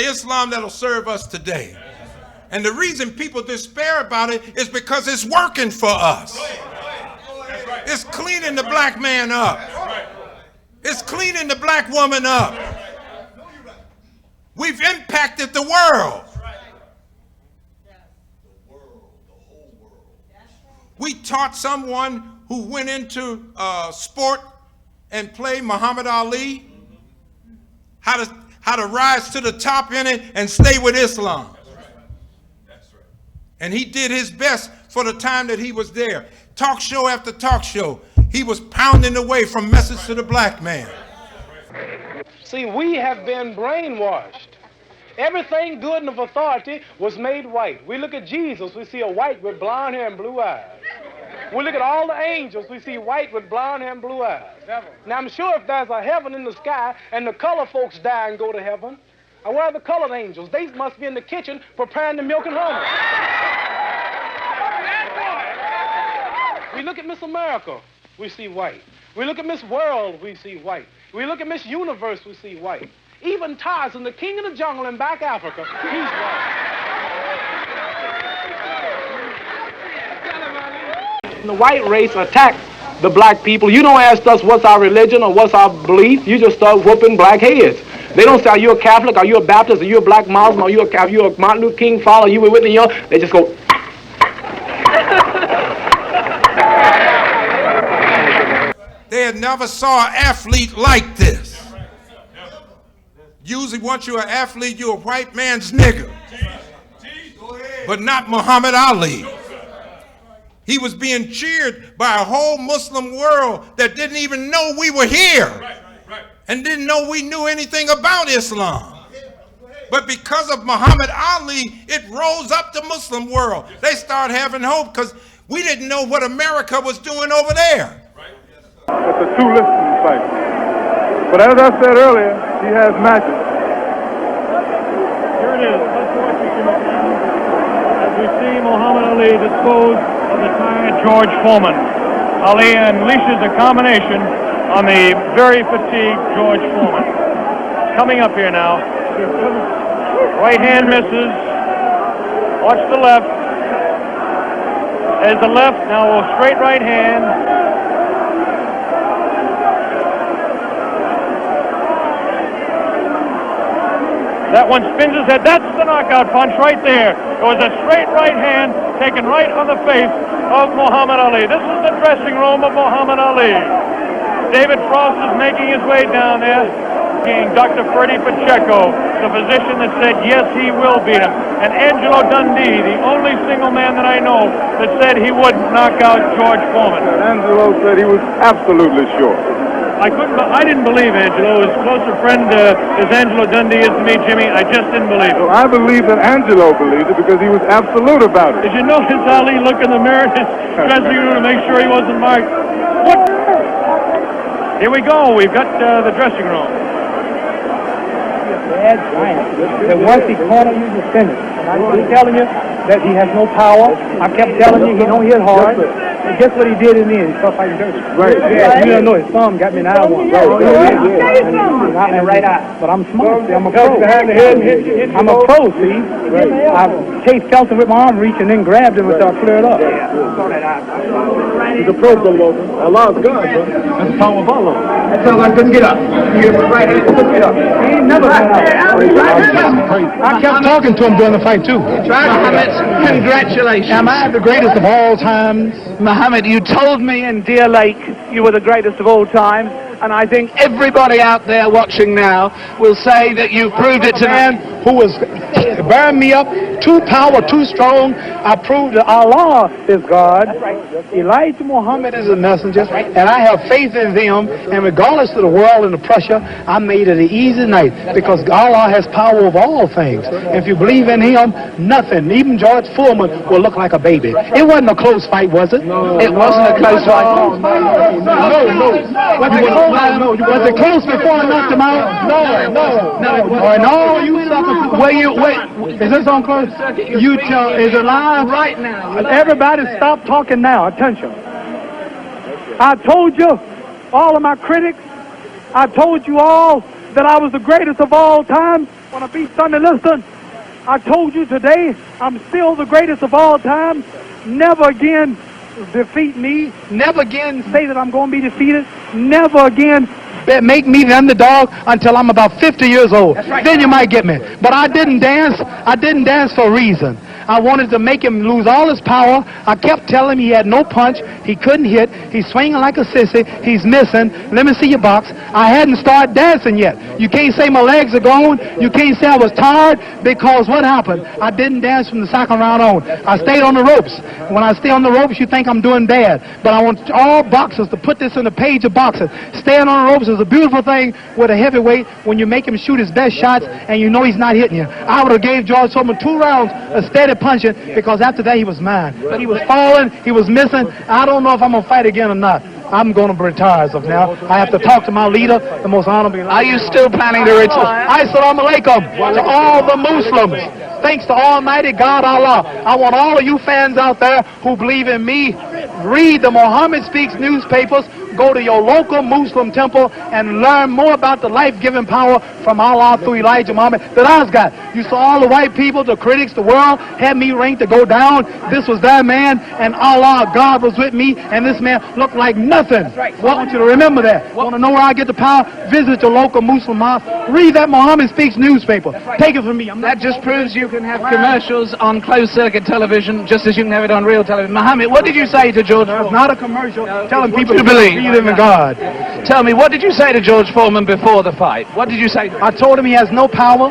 Islam that'll serve us today. And the reason people despair about it is because it's working for us. It's cleaning the black man up. It's cleaning the black woman up. We've impacted the world. We taught someone who went into sport and played Muhammad Ali how to rise to the top in it and stay with Islam. And he did his best for the time that he was there. Talk show after talk show, he was pounding away from message to the black man. See, we have been brainwashed. Everything good and of authority was made white. We look at Jesus, we see a white with blonde hair and blue eyes. We look at all the angels, we see white with blonde hair and blue eyes. Now, I'm sure if there's a heaven in the sky and the color folks die and go to heaven, and where are the colored angels? They must be in the kitchen preparing the milk and honey. We look at Miss America, we see white. We look at Miss World, we see white. We look at Miss Universe, we see white. Even Tarzan, the king of the jungle in back Africa, he's white. The white race attacked the black people. You don't ask us what's our religion or what's our belief. You just start whooping black heads. They don't say, are you a Catholic, are you a Baptist, are you a black Muslim, are you a Martin Luther King follower, are you a Whitney Young? They just go. They had never saw an athlete like this. Usually once you're an athlete, you're a white man's nigger. But not Muhammad Ali. He was being cheered by a whole Muslim world that didn't even know we were here. And didn't know we knew anything about Islam. But because of Muhammad Ali, it rose up the Muslim world. They started having hope because we didn't know what America was doing over there. It's a two-listening fight. But as I said earlier, he has magic. Here it is. Let's watch it as we see Muhammad Ali dispose of the tired George Foreman. Ali unleashes a combination on the very fatigued George Foreman. Coming up here now. Right hand misses. Watch the left. There's the left. Now a straight right hand. That one spins his head. That's the knockout punch right there. It was a straight right hand taken right on the face of Muhammad Ali. This is the dressing room of Muhammad Ali. David Frost is making his way down there. Dr. Freddie Pacheco, the physician that said, yes, he will beat him. And Angelo Dundee, the only single man that I know that said he wouldn't knock out George Foreman. Angelo said he was absolutely sure. I didn't believe Angelo. As close a friend as Angelo Dundee is to me, Jimmy, I just didn't believe it. Well, I believe that Angelo believed it because he was absolute about it. Did you notice Ali look in the mirror in his dressing room to make sure he wasn't marked? What? Here we go. We've got the dressing room. That's right. That once he caught him, he was finished. And I was telling you that he has no power. I kept telling you he don't hit hard. And guess what he did in the end? He started fighting dirty. Right. Yeah, you don't know his thumb got me in the eye one. And right eye. But I'm smart. See, I'm a pro. I'm a pro, see. I chased Felton with my arm reach and then grabbed him until I cleared up. He's a pro, Logan. Allah's God, bro. That's the power of Allah. That sounds like couldn't get up. You hit right hand, couldn't get up. He ain't never got up. I kept talking to him during the fight, too. Congratulations. Am I the greatest of all times? Muhammad, you told me in Deer Lake you were the greatest of all times, and I think everybody out there watching now will say that you've proved it to man who was bearing me up, too powerful, too strong. I proved that Allah is God. Elijah Muhammad is a messenger, and I have faith in them, and regardless of the world and the pressure, I made it an easy night because Allah has power over all things. If you believe in him, nothing, even George Foreman, will look like a baby. It wasn't a close fight, was it? it wasn't a close fight. No. Was it close before I knocked him out? No, you sucker. Wait. Is this on close? You tell, is it live? Right now. Everybody stop talking now. Attention. I told you, all of my critics, I told you all that I was the greatest of all time. Want to beat Sunday Liston? I told you today, I'm still the greatest of all time. Never again defeat me. Never again say that I'm going to be defeated. Never again make me the underdog until I'm about 50 years old. Right. Then you might get me. But I didn't dance. I didn't dance for a reason. I wanted to make him lose all his power. I kept telling him he had no punch. He couldn't hit. He's swinging like a sissy. He's missing. Let me see your box. I hadn't started dancing yet. You can't say my legs are gone. You can't say I was tired, because what happened? I didn't dance from the second round on. I stayed on the ropes. When I stay on the ropes, you think I'm doing bad. But I want all boxers to put this in the page of boxing. Staying on the ropes is a beautiful thing with a heavyweight when you make him shoot his best shots and you know he's not hitting you. I would have gave George Foreman 2 rounds of steady punching, because after that he was mine. But he was falling, he was missing. I don't know if I'm going to fight again or not. I'm going to retire as of now. I have to talk to my leader, the most honorable. Are you still planning to retire? Assalamu alaikum to all the Muslims. Thanks to Almighty God Allah. I want all of you fans out there who believe in me, read the Muhammad Speaks newspapers, go to your local Muslim temple and learn more about the life-giving power from Allah through Elijah Muhammad that I've got. You saw all the white people, the critics, the world had me ranked to go down. This was their man, and Allah, God was with me, and this man looked like nothing. Right. Well, I want you to remember that. Want to know where I get the power? Visit your local Muslim mosque. Read that Muhammad Speaks newspaper. Take it from me. That just proves you can have commercials on closed-circuit television just as you can have it on real television. Muhammad, what did you say to George Foreman? It's not a commercial. Telling people to believe in God. Tell me, what did you say to George Foreman before the fight? What did you say to him? I told him he has no power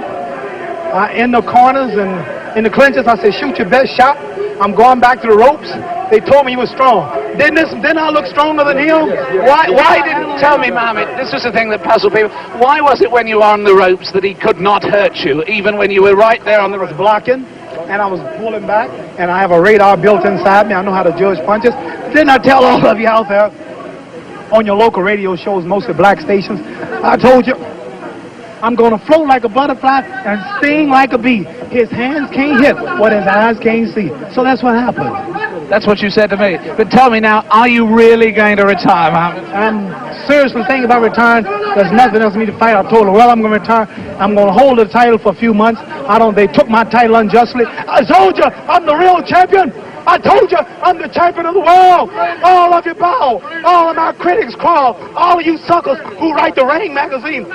in the corners and in the clinches. I said, shoot your best shot. I'm going back to the ropes. They told me he was strong. Didn't I look stronger than him? Why didn't, tell me, Mohammed, this was the thing that puzzled people. Why was it when you were on the ropes that he could not hurt you, even when you were right there on the ropes? Blocking, and I was pulling back, and I have a radar built inside me. I know how to judge punches. Didn't I tell all of you out there on your local radio shows, mostly black stations, I told you, I'm going to float like a butterfly and sting like a bee. His hands can't hit what his eyes can't see. So that's what happened. That's what you said to me. But tell me now, are you really going to retire, Mohammed? I'm seriously thinking about retiring. There's nothing else for me to fight. I told her, well, I'm going to retire. I'm going to hold the title for a few months. They took my title unjustly. I told you, I'm the real champion. I told you, I'm the champion of the world. All of you bow. All of my critics crawl. All of you suckers who write the Ring magazine,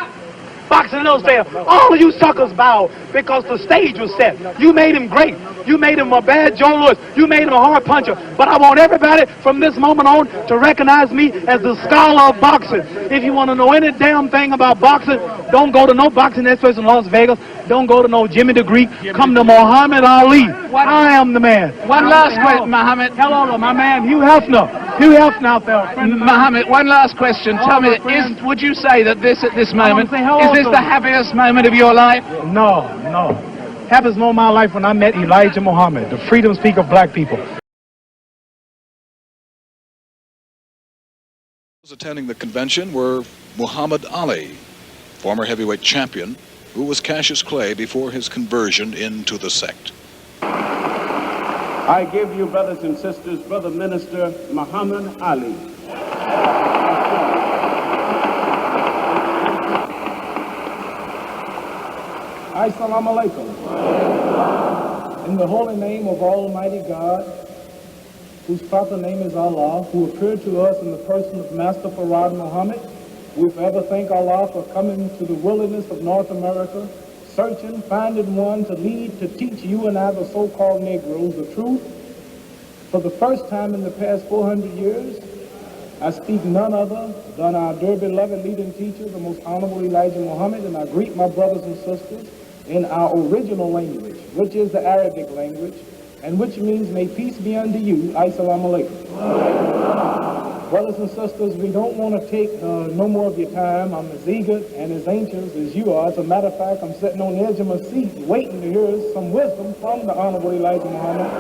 Boxing Illustrated, all of you suckers bow because the stage was set. You made him great. You made him a bad Joe Louis. You made him a hard puncher. But I want everybody from this moment on to recognize me as the scholar of boxing. If you want to know any damn thing about boxing, don't go to no boxing experts in Las Vegas. Don't go to no Jimmy the Greek. Come to Muhammad Ali. I am the man. One last question, Muhammad. Hello, my man, Hugh Hefner. Hugh Hefner out there. Muhammad, one last question. Tell me, would you say that this at this moment, is this the happiest moment of your life? No. Happiest moment of my life when I met Elijah Muhammad, the freedom speaker of black people. Attending the convention were Muhammad Ali, former heavyweight champion, who was Cassius Clay before his conversion into the sect. I give you, brothers and sisters, Brother Minister Muhammad Ali. Assalamu alaikum. In the holy name of Almighty God, whose proper name is Allah, who appeared to us in the person of Master Farad Muhammad, we forever thank Allah for coming to the wilderness of North America, searching, finding one to lead, to teach you and I, the so-called Negroes, the truth. For the first time in the past 400 years, I speak none other than our dear beloved leading teacher, the most honorable Elijah Muhammad, and I greet my brothers and sisters in our original language, which is the Arabic language, and which means, may peace be unto you. Assalamu alaikum. Brothers and sisters, we don't want to take no more of your time. I'm as eager and as anxious as you are. As a matter of fact, I'm sitting on the edge of my seat waiting to hear some wisdom from the Honorable Elijah Muhammad.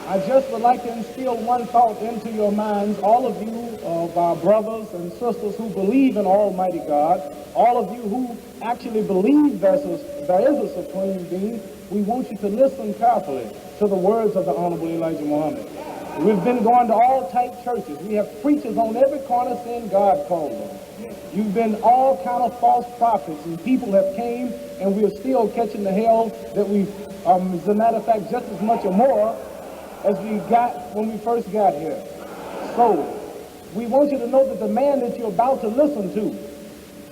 I just would like to instill one thought into your minds, all of you of our brothers and sisters who believe in Almighty God, all of you who actually believe there is a supreme being. We want you to listen carefully to the words of the Honorable Elijah Muhammad. We've been going to all type churches. We have preachers on every corner saying God called them. You've been all kind of false prophets, and people have came, and we're still catching the hell that we, as a matter of fact, just as much or more as we got when we first got here. So, we want you to know that the man that you're about to listen to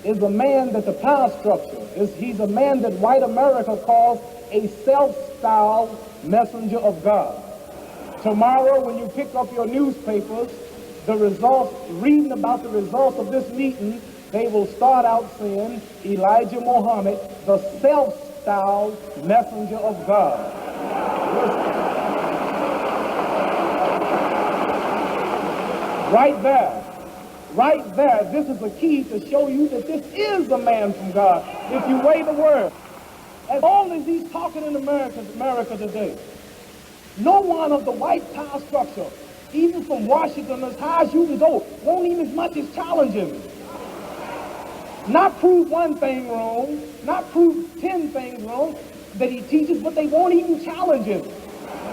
is a man that the power structure is. He's a man that white America calls a self-styled messenger of God. Tomorrow, when you pick up your newspapers, the results, reading about the results of this meeting, they will start out saying Elijah Muhammad, the self-styled messenger of God. Right there, this is a key to show you that this is a man from God. If you weigh the word, as long as he's talking in America today, no one of the white power structure, even from Washington, as high as you can go, won't even as much as challenge him. Not prove one thing wrong, not prove 10 things wrong that he teaches, but they won't even challenge him.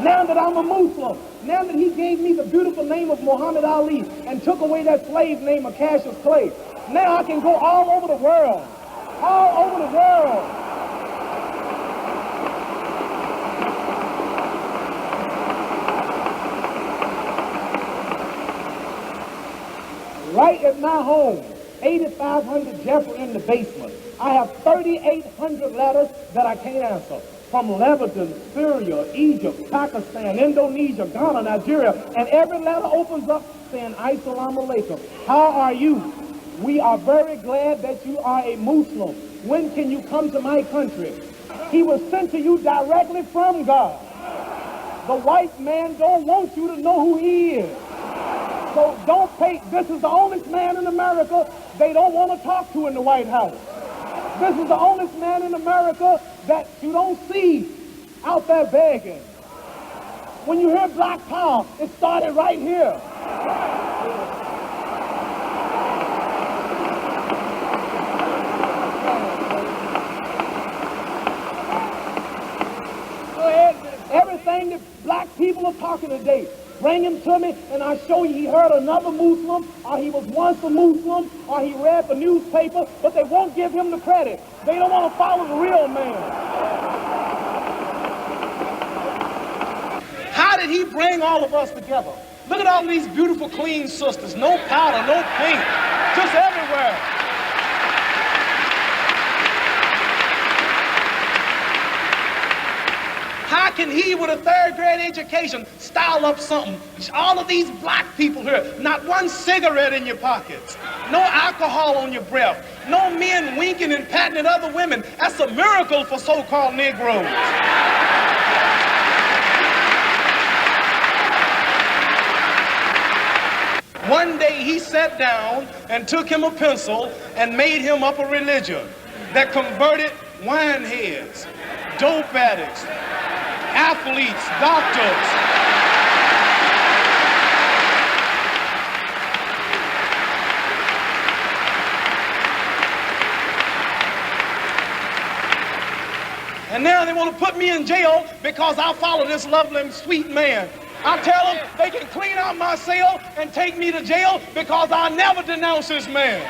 Now that I'm a Muslim, now that he gave me the beautiful name of Muhammad Ali and took away that slave name of Cassius Clay, now I can go all over the world, all over the world. Right at my home, 8500 Jeffrey in the basement. I have 3,800 letters that I can't answer. From Lebanon, Syria, Egypt, Pakistan, Indonesia, Ghana, Nigeria, and every letter opens up saying, Assalamu alaikum. How are you? We are very glad that you are a Muslim. When can you come to my country? He was sent to you directly from God. The white man don't want you to know who he is. So don't pay. This is the only man in America they don't want to talk to in the White House. This is the only man in America that you don't see out there begging. When you hear Black Power, it started right here. Everything that black people are talking today, bring him to me and I'll show you he heard another Muslim, or he was once a Muslim, or he read the newspaper, but they won't give him the credit. They don't want to follow the real man. How did he bring all of us together? Look at all these beautiful, clean sisters. No powder, no paint, just everywhere. How can he, with a third-grade education, style up something? All of these black people here, not one cigarette in your pockets, no alcohol on your breath, no men winking and patting at other women. That's a miracle for so-called Negroes. One day he sat down and took him a pencil and made him up a religion that converted wineheads, dope addicts, athletes, doctors. And now they want to put me in jail because I follow this lovely, sweet man. I tell them they can clean out my cell and take me to jail because I never denounce this man.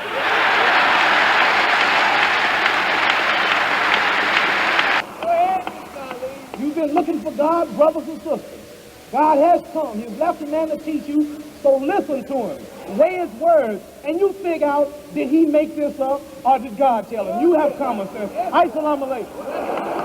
You've been looking for God, brothers and sisters. God has come. He's left a man to teach you, so listen to him. Weigh his words, and you figure out, did he make this up, or did God tell him? You have common sense. Assalamu alaikum.